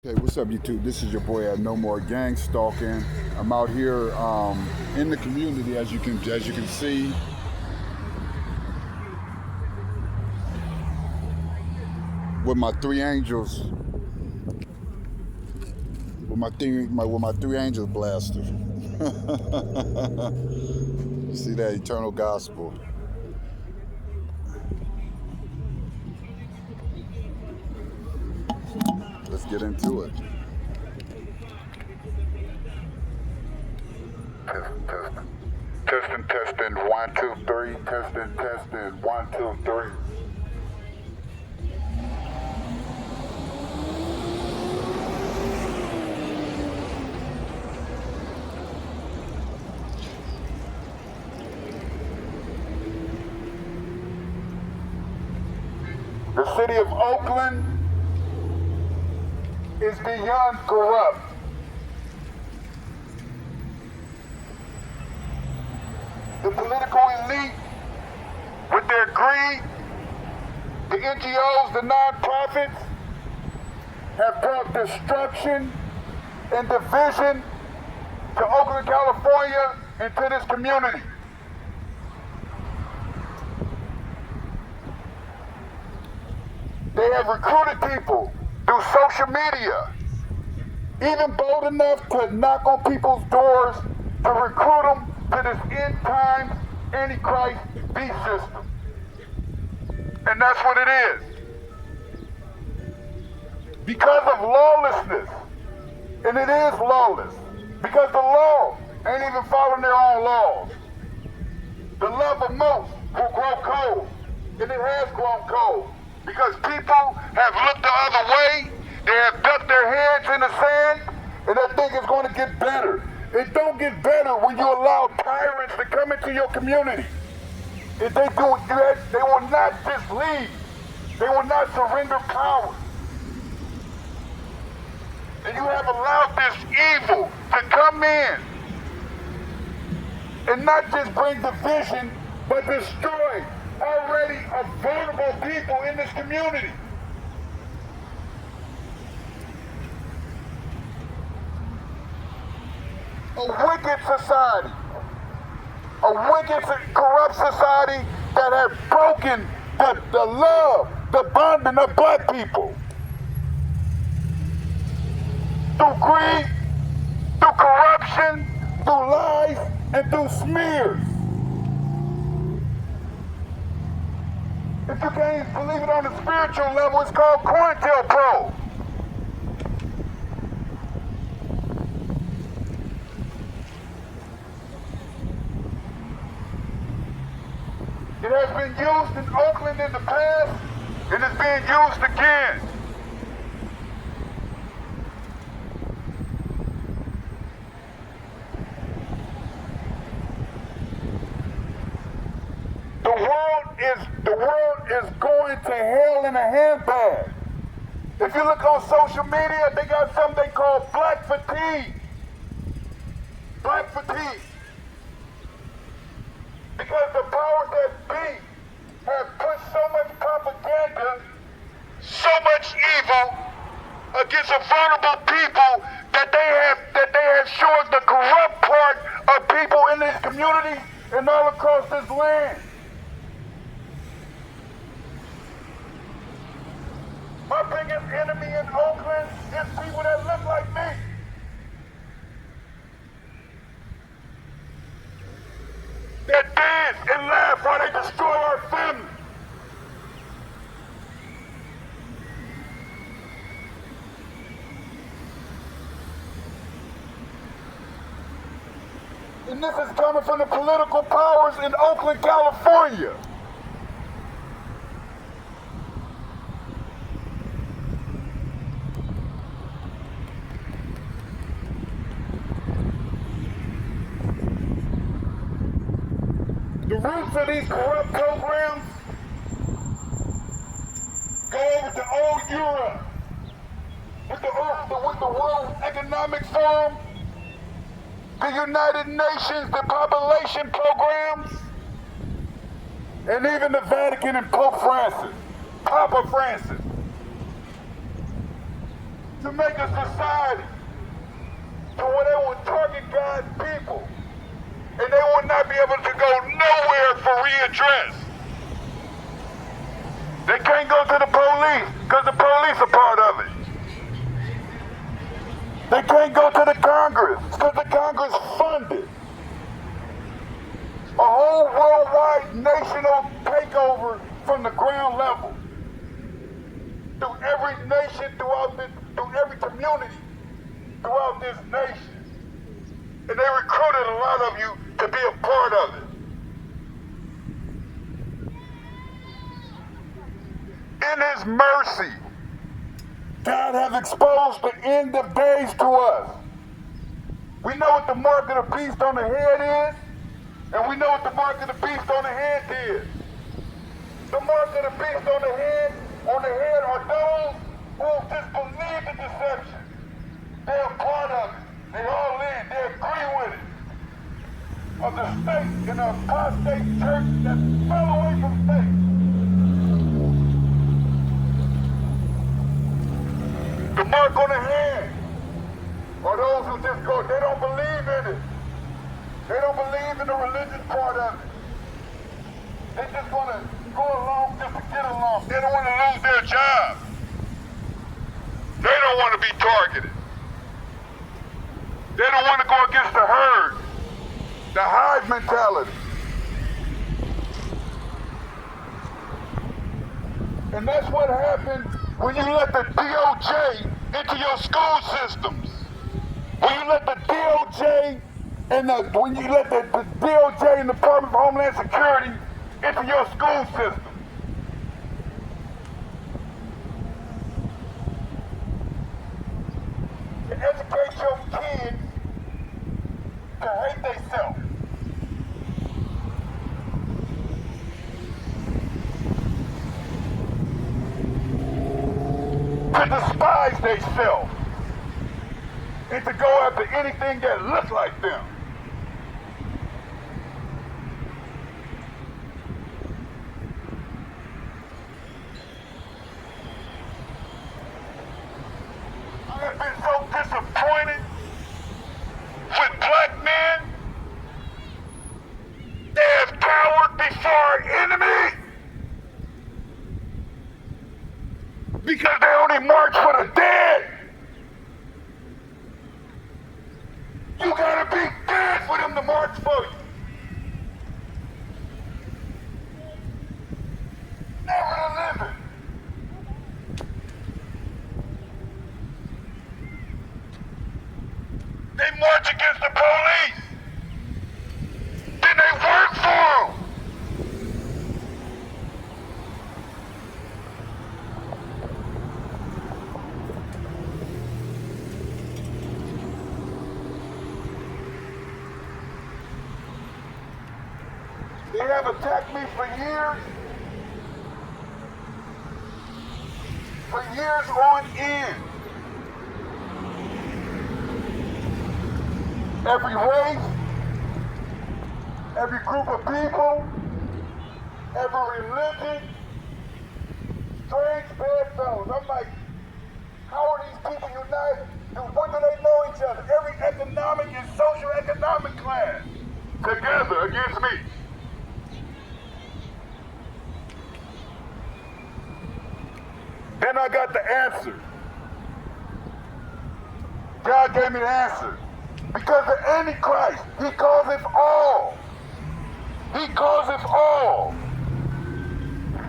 Hey, what's up, YouTube? This is your boy at No More Gang Stalking. I'm out here in the community, as you can see, with my three angels, with my three angels blaster. See that eternal gospel. Let's get into it. Testing, testing, 1, 2, 3. Testing, testing, 1, 2, 3. The city of Oakland is beyond corrupt. The political elite, with their greed, the NGOs, the nonprofits, have brought destruction and division to Oakland, California, and to this community. They have recruited people through social media, even bold enough to knock on people's doors to recruit them to this end times Antichrist beast system. And that's what it is. Because of lawlessness, and it is lawless, because the law ain't even following their own laws. The love of most will grow cold, and it has grown cold, because people have looked the other way, they have ducked their heads in the sand, and they think it's going to get better. It don't get better when you allow tyrants to come into your community. If they do that, they will not just leave. They will not surrender power. And you have allowed this evil to come in and not just bring division, but destroy already vulnerable people in this community. A wicked society, a wicked, corrupt society that has broken the love, the bonding of black people. Through greed, through corruption, through lies, and through smears. If you can't believe it on a spiritual level, it's called COINTELPRO. It has been used in Oakland in the past, and it's being used again. The world is going to hell in a handbag. If you look on social media, they got something they call black fatigue. Black fatigue. Because the powers that be have put so much propaganda, so much evil against a vulnerable people that they have shown the corrupt part of people in this community and all across this land. My biggest enemy in Oakland is people that look like me. That dance and laugh while they destroy our family. And this is coming from the political powers in Oakland, California. The roots of these corrupt programs go over to old Europe, with the World Economic Forum, the United Nations, the population programs, and even the Vatican and Pope Francis, Papa Francis. to make a society to where they will target God's people and they will not be able to go nowhere for readdress. They can't go to the police because the police are part of it. They can't go to the Congress because the Congress funded a whole worldwide national takeover from the ground level. Through every nation, through every community throughout this nation. And they recruited a lot of you to be a part of it. In His mercy, God has exposed the end of days to us. We know what the mark of the beast on the head is, and we know what the mark of the beast on the hand is. The mark of the beast on the head are those who just believe the deception. They're a part of it. They all in. They agree with it. Of the state and the apostate church that fell away from faith. The mark on the hand are those who just go, they don't believe in it. They don't believe in the religious part of it. They just want to go along just to get along. They don't want to lose their job. They don't want to be targeted. They don't want to go against the herd, the hive mentality. And that's what happens when you let the DOJ into your school systems. When you let the DOJ and when you let the DOJ and the Department of Homeland Security into your school system. To educate your kids to hate themselves. To despise themselves. And to go after anything that looks like them. I have been so disappointed with black men. They have cowered before our enemy. Because they only march for the dead. You gotta be dead for them to march for you. Never the living. They march against the police. Then they work for them. They have attacked me for years. For years on end. Every race, every group of people, every religion, strange bedfellows. I'm like, how are these people united? When do they know each other? Every economic and socioeconomic class together against me. Then I got the answer. God gave me the answer. Because the Antichrist, he causeth all. He causeth all.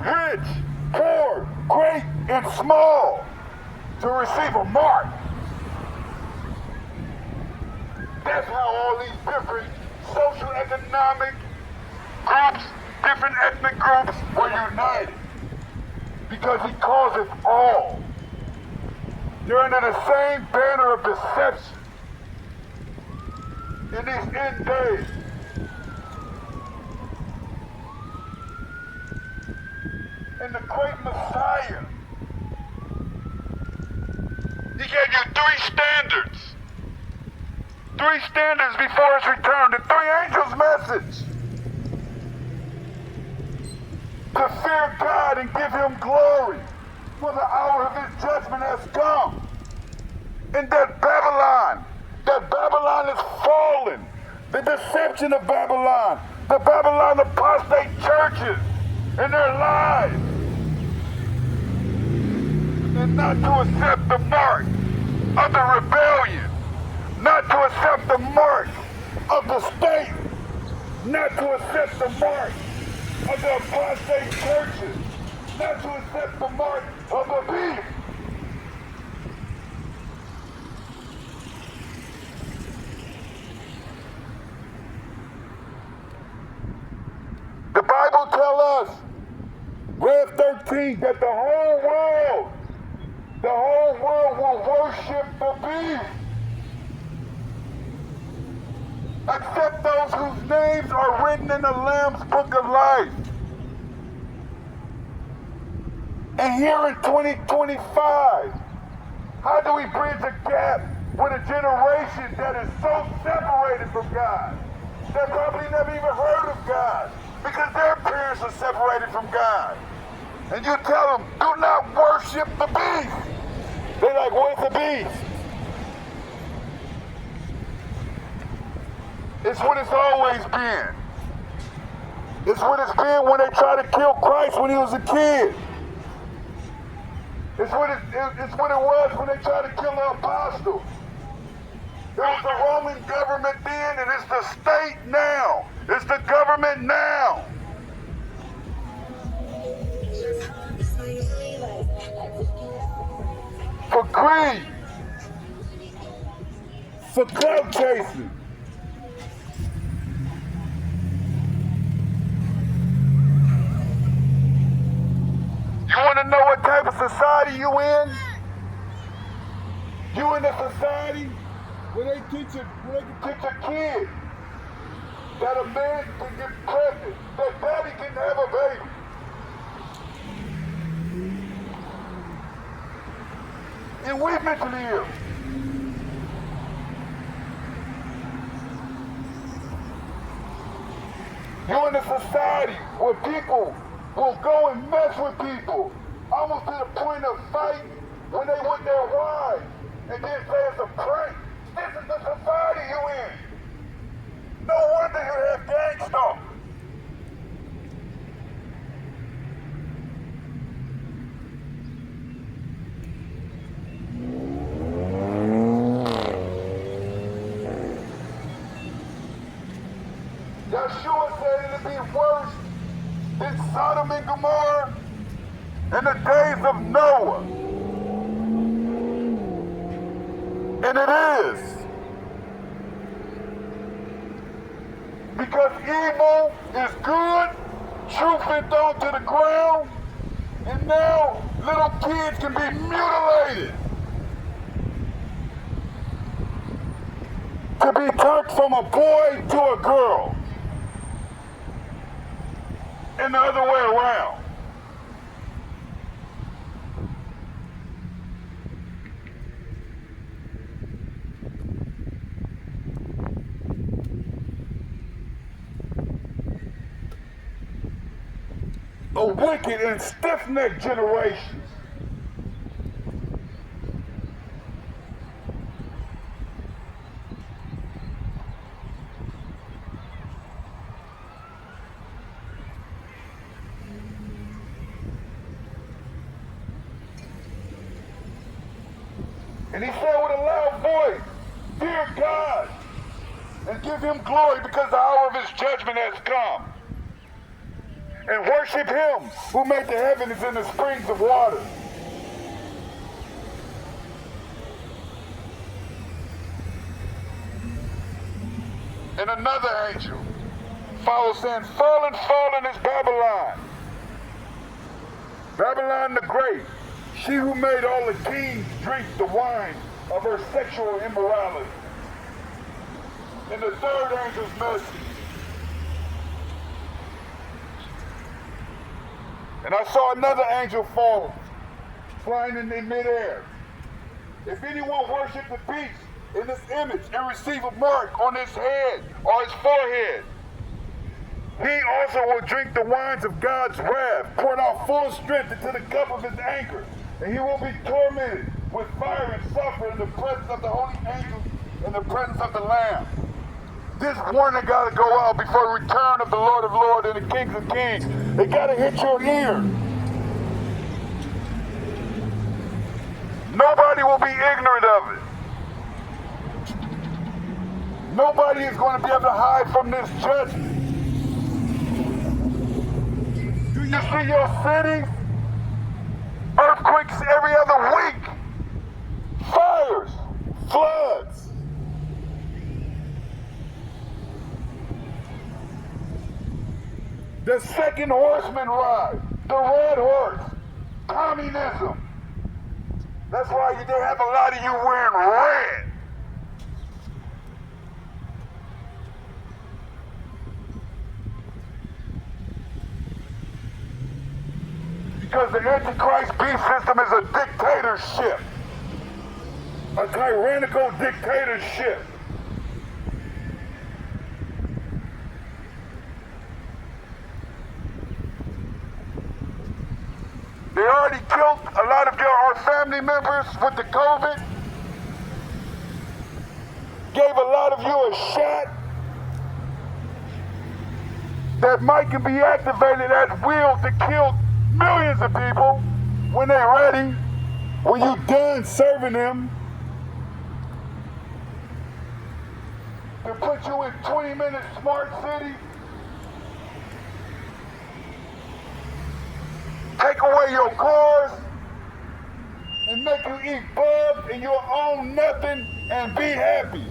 Rich, poor, great, and small to receive a mark. That's how all these different socioeconomic groups, different ethnic groups were united. Because he causeth all. They're under the same banner of deception. In these end days. And the great Messiah, he gave you three standards. Three standards before his return. The three angels' message. To fear God and give him glory, for the hour of his judgment has come. And that Babylon is fallen. The deception of Babylon, the Babylon apostate churches and their lies. And not to accept the mark of the rebellion, not to accept the mark of the state, not to accept the mark of the apostate churches, not to accept the mark of the beast. The Bible tells us, Rev 13, that the whole world will worship the beast, except those whose names are written in the Lamb's Book of Life. And here in 2025, how do we bridge a gap with a generation that is so separated from God, that probably never even heard of God, because their parents are separated from God? And you tell them, do not worship the beast. They're like, what's the beast? It's what it's always been. It's what it's been when they tried to kill Christ when he was a kid. It's what it was when they tried to kill the apostles. There was the Roman government then, and it's the state now. It's the government now. For greed. For clout chasing. You want to know what type of society you in? You in a society where they can teach a kid that a man can get pregnant, that daddy can have a baby. And we mentally ill. You're in a society where people will go and mess with people, almost to the point of fighting when they want their wives, and then say it's a prank. This is the society you're in. No wonder you have gang stalkers. Yeshua said it'd be worse than Sodom and Gomorrah in the days of Noah. And it is. Because evil is good, truth is thrown to the ground, and now little kids can be mutilated. To be turned from a boy to a girl. And the other way around. A wicked and stiff-necked generation. And he said with a loud voice, fear God and give him glory because the hour of his judgment has come. And worship him who made the heavens and the springs of water. And another angel follows saying, fallen, fallen is Babylon. Babylon the Great. She who made all the kings drink the wine of her sexual immorality. And the third angel's message. And I saw another angel fall, flying in midair. If anyone worship the beast in this image and receive a mark on his head or his forehead, he also will drink the wines of God's wrath, poured out full strength into the cup of his anger. And he will be tormented with fire and sulfur in the presence of the holy angels and the presence of the Lamb. This warning got to go out before the return of the Lord of Lords and the Kings of Kings. It got to hit your ear. Nobody will be ignorant of it. Nobody is going to be able to hide from this judgment. Do you see your cities? Earthquakes every other week. Fires, floods. The second horseman ride, the red horse, communism. That's why they have a lot of you wearing red. Because the Antichrist beast system is a dictatorship. A tyrannical dictatorship. They already killed a lot of our family members with the COVID. Gave a lot of you a shot that might can be activated at will to kill millions of people when they're ready, when you're done serving them. To put you in 20-minute smart cities. Take away your cars and make you eat bugs and you'll own nothing and be happy.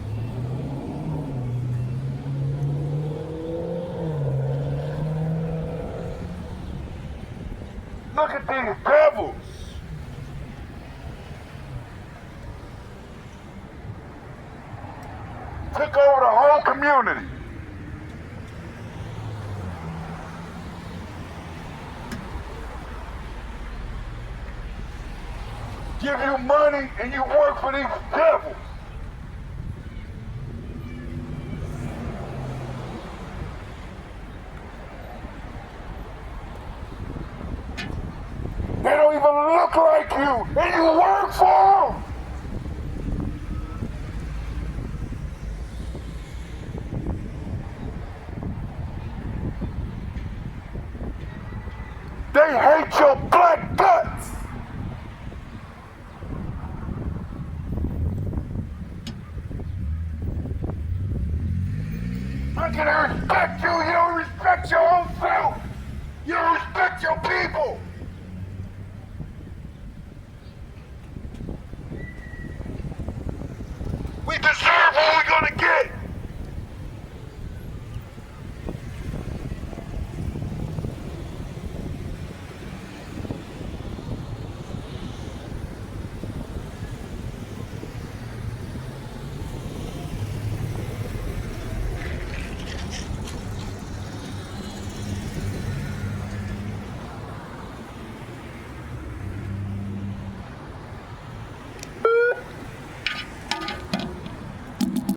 Look at these devils. Took over the whole community. Give you money and you work for these devils. They don't even look like you, and you work for them. They hate your black guts. How can I respect you? You don't respect your own self. You don't respect your people. We deserve what we're gonna get.